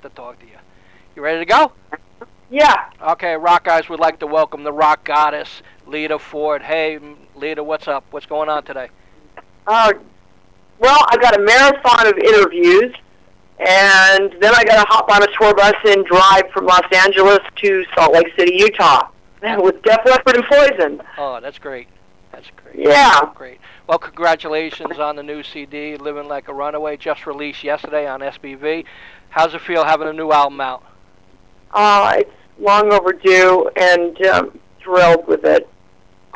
to talk to you. You ready to go? Yeah. Okay, Rock Guys would like to welcome the rock goddess, Lita Ford. Hey, Lita, what's up? What's going on today? Well, I got a marathon of interviews, and then I got to hop on a tour bus and drive from Los Angeles to Salt Lake City, Utah, with Def Leppard and Poison. Oh, that's great. That's great. Yeah. Great. Well, congratulations on the new CD, Living Like a Runaway, just released yesterday on SBV. How's it feel having a new album out? It's long overdue, and thrilled with it.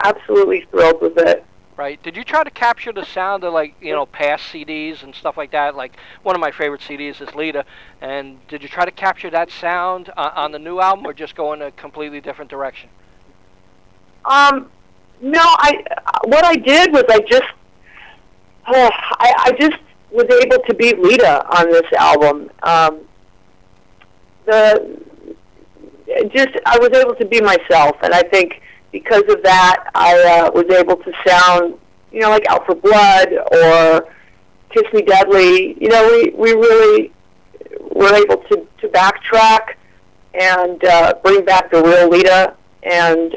Absolutely thrilled with it. Right. Did you try to capture the sound of, like, past CDs and stuff like that? Like, one of my favorite CDs is Lita. And did you try to capture that sound on the new album, or just go in a completely different direction? No, what I did was I just was able to be Lita on this album. I was able to be myself, and I think because of that, I was able to sound, like Out for Blood or Kiss Me Deadly. We really were able to backtrack and bring back the real Lita, and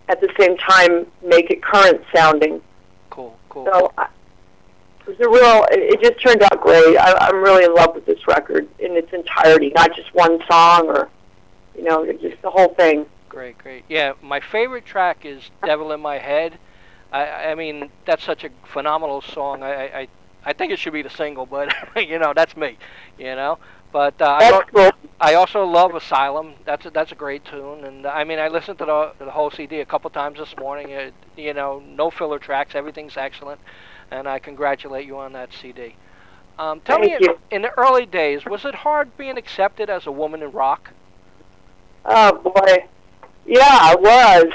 at the same time make it current sounding. Cool. So it just turned out great. I'm really in love with this record in its entirety, not just one song or, just the whole thing. Great. Yeah, my favorite track is Devil in My Head. I mean, that's such a phenomenal song. I think it should be the single, but, that's me, But I also love Asylum. That's a great tune. And, I mean, I listened to the whole CD a couple times this morning. No filler tracks. Everything's excellent. And I congratulate you on that CD. Tell me, in the early days, was it hard being accepted as a woman in rock? Oh, boy. Yeah, it was.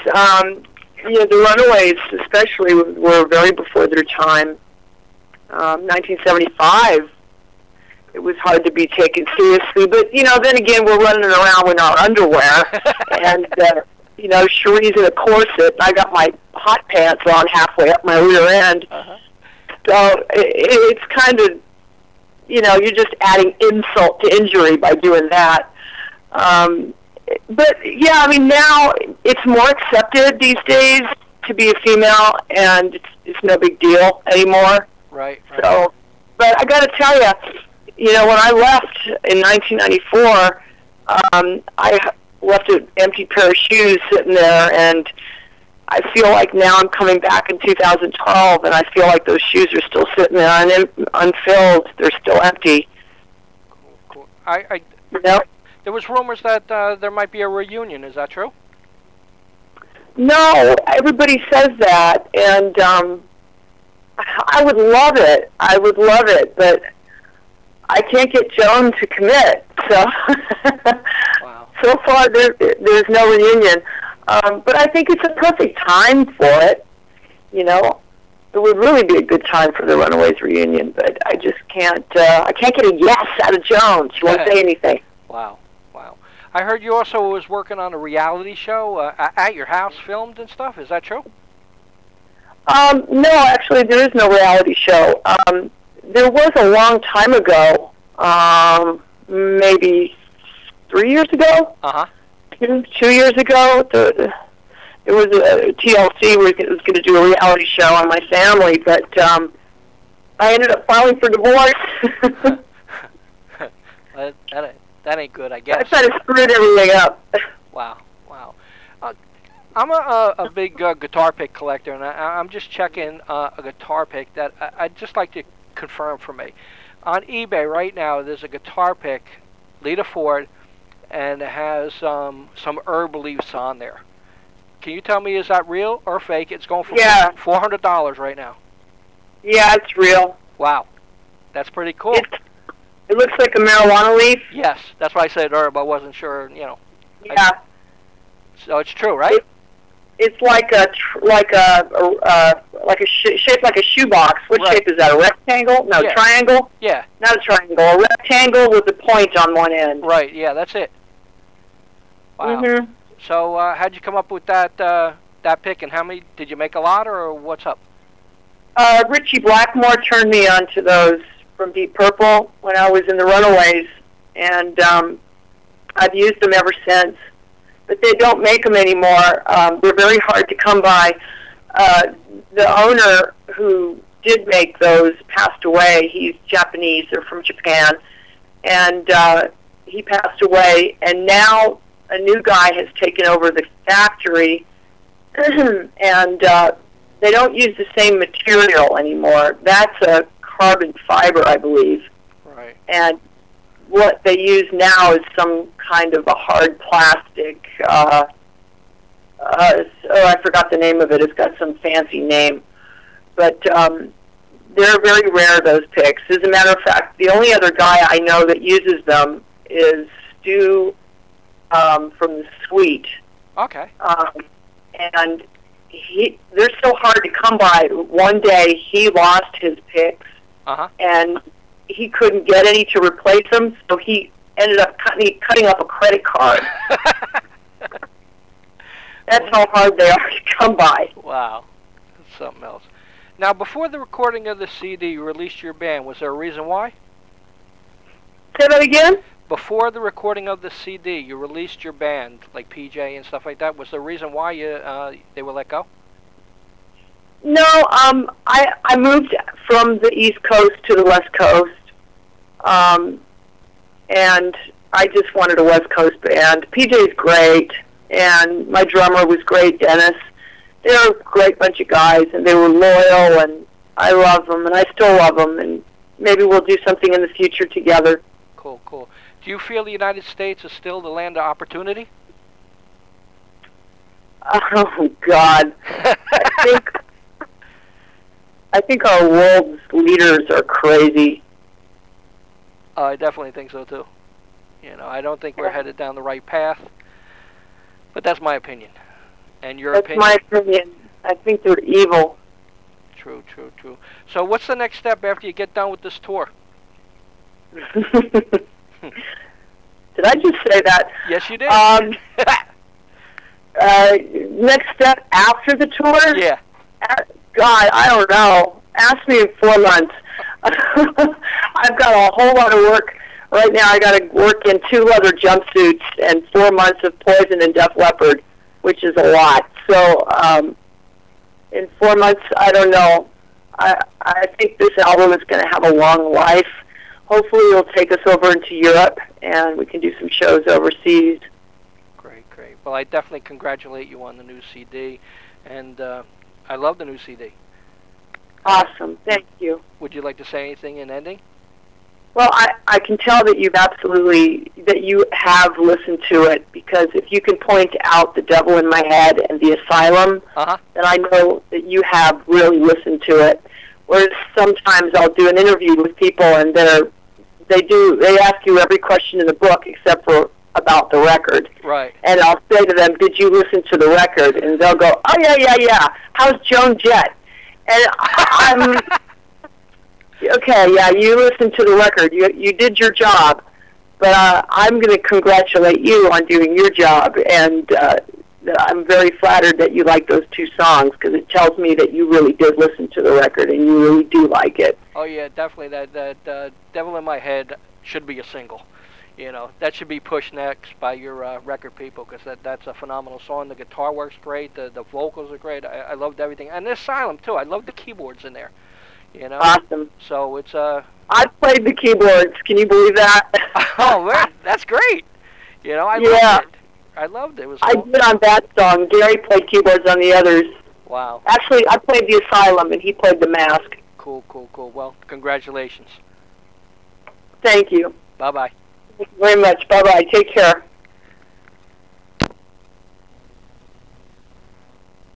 The Runaways, especially, were very before their time. 1975, it was hard to be taken seriously. But, then again, we're running around in our underwear. And, Cherie's in a corset. I got my hot pants on halfway up my rear end. Uh-huh. So it's kind of, you're just adding insult to injury by doing that. But, yeah, I mean, now it's more accepted these days to be a female, and it's no big deal anymore. Right. So, but I got to tell you, when I left in 1994, I left an empty pair of shoes sitting there, and I feel like now I'm coming back in 2012, and I feel like those shoes are still sitting there unfilled. They're still empty. Cool. There was rumors that there might be a reunion. Is that true? No, everybody says that, and I would love it. But I can't get Joan to commit. So, wow. So far there's no reunion. But I think it's a perfect time for it. It would really be a good time for the Runaways reunion. But I just can't. I can't get a yes out of Joan. She won't say anything. Wow. I heard you also was working on a reality show at your house, filmed and stuff. Is that true? No, actually, there is no reality show. There was a long time ago, maybe 3 years ago. Uh-huh. 2 years ago. There was a TLC where it was going to do a reality show on my family, but I ended up filing for divorce. That ain't good, I guess. I kind of screwed everything up. Wow. I'm a big guitar pick collector, and I'm just checking a guitar pick that I'd just like to confirm for me. On eBay right now, there's a guitar pick, Lita Ford, and it has some herb leaves on there. Can you tell me, is that real or fake? It's going for $400 right now. Yeah, it's real. Wow. That's pretty cool. It looks like a marijuana leaf. Yes, that's why I said herb. I wasn't sure, Yeah. So it's true, right? It's shaped like a shoebox. What shape is that? A rectangle? No, triangle? Yeah. Not a triangle. A rectangle with a point on one end. Right. Yeah, that's it. Wow. Mm-hmm. So how'd you come up with that pick, and how many did you make? A lot, or what's up? Richie Blackmore turned me on to those from Deep Purple when I was in the Runaways, and I've used them ever since. But they don't make them anymore. They're very hard to come by. The owner who did make those passed away. He's Japanese. They're from Japan. And he passed away, and now a new guy has taken over the factory, and they don't use the same material anymore. That's a carbon fiber, I believe. Right. And what they use now is some kind of a hard plastic. I forgot the name of it. It's got some fancy name. But they're very rare, those picks. As a matter of fact, the only other guy I know that uses them is Stu from the Sweet. Okay. And they're so hard to come by. One day he lost his picks, and he couldn't get any to replace them, so he ended up cutting up a credit card. That's how hard they are to come by. Wow. That's something else. Now, before the recording of the CD, you released your band. Was there a reason why? Say that again? Before the recording of the CD, you released your band, like PJ and stuff like that. Was there a reason why they were let go? No, I moved from the East Coast to the West Coast, and I just wanted a West Coast band. PJ's great, and my drummer was great, Dennis. They're a great bunch of guys, and they were loyal, and I love them, and I still love them, and maybe we'll do something in the future together. Cool, cool. Do you feel the United States is still the land of opportunity? Oh, God. I think our world's leaders are crazy. I definitely think so, too. You know, I don't think we're headed down the right path, but that's my opinion. And your opinion? That's my opinion. I think they're evil. True, true, true. So what's the next step after you get done with this tour? Did I just say that? Yes, you did. Next step after the tour? Yeah. God, I don't know. Ask me in 4 months. I've got a whole lot of work. Right now I got to work in 2 leather jumpsuits and 4 months of Poison and Def Leppard, which is a lot. So in 4 months, I don't know. I think this album is going to have a long life. Hopefully it'll take us over into Europe, and we can do some shows overseas. Great, great. Well, I definitely congratulate you on the new CD, and I love the new CD. Awesome. Thank you. Would you like to say anything in ending? Well, I can tell that you have listened to it, because if you can point out The Devil in My Head and The Asylum, then I know that you have really listened to it. Whereas sometimes I'll do an interview with people, and they ask you every question in the book except for about the record. Right. And I'll say to them, "Did you listen to the record?" And they'll go, "Oh yeah. How's Joan Jett?" And I'm okay. Yeah, you listened to the record. You did your job, but I'm going to congratulate you on doing your job, and I'm very flattered that you like those 2 songs, because it tells me that you really did listen to the record and you really do like it. Oh yeah, definitely. That Devil in My Head should be a single. You know, that should be pushed next by your record people, because that's a phenomenal song. The guitar works great. The vocals are great. I loved everything. And the Asylum, too. I love the keyboards in there. You know? Awesome. So it's... I played the keyboards. Can you believe that? Oh, man. That's great. You know, I loved it. I loved it. It was I did on that song. Gary played keyboards on the others. Wow. Actually, I played the Asylum, and he played the Mask. Cool, cool, cool. Well, congratulations. Thank you. Bye-bye. Thank you very much. Bye-bye. Take care.